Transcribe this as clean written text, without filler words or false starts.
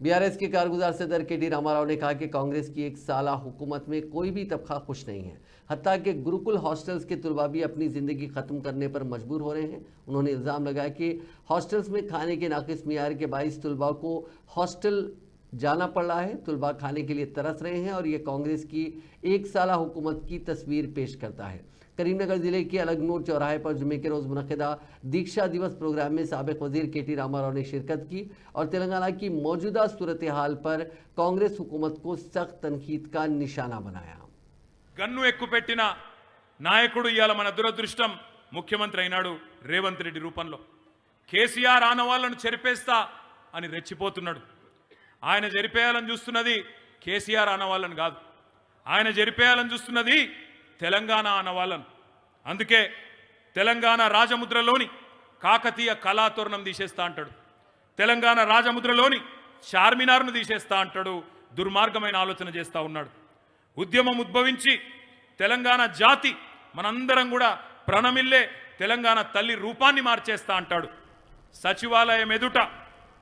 BRS के कारगुजार सदर K.T.. Rama Rao ने कहा कि कांग्रेस की एक साला हुकूमत में कोई भी तबका खुश नहीं है। हत्ता कि गुरुकुल हॉस्टल्स के तलबा भी अपनी ज़िंदगी ख़त्म करने पर मजबूर हो रहे हैं। उन्होंने इल्ज़ाम लगाया कि हॉस्टल्स में खाने के नाकिस मियार के बाइस तलबा को हॉस्टल जाना पड़ रहा है। तलबा खाने के लिए तरस रहे हैं और ये कांग्रेस की एक साला हुकूमत की तस्वीर पेश करता है। करीमनगर जिले के अलगनूर चौराहे पर जुमे के रोज़ मुनक़िदा दीक्षा दिवस प्रोग्राम में साबिक़ वज़ीर के.टी. रामाराव ने शिरकत की और तेलंगाना की मौजूदा सूरत हाल पर कांग्रेस हुकूमत को सख्त तनकीद का निशाना बनाया। गन्नु ఎక్కుపెట్టిన నాయకుడు ఇయాల మన దురదృష్టం ముఖ్యమంత్రి అయినాడు రేవంత్ రెడ్డి రూపంలో కేసీఆర్ ఆనవాళ్లను చెరిపేస్తా అని రెచ్చిపోతున్నాడు। ఆయన చెరిపేయాలని చూస్తున్నది కేసీఆర్ ఆనవాళ్లను కాదు, ఆయన చెరిపేయాలని చూస్తున్నది తెలంగాణ ఆనవాళ్లను। అందుకే తెలంగాణ రాజముద్రలోని కాకతీయ కళాతోరణం తీసేస్తా అంటాడు, తెలంగాణ రాజముద్రలోని చార్మినార్ను తీసేస్తా అంటాడు, దుర్మార్గమైన ఆలోచన చేస్తా ఉన్నాడు। ఉద్యమం ఉద్భవించి తెలంగాణ జాతి మనందరం కూడా ప్రణమిల్లే తెలంగాణ తల్లి రూపాన్ని మార్చేస్తా అంటాడు। సచివాలయం ఎదుట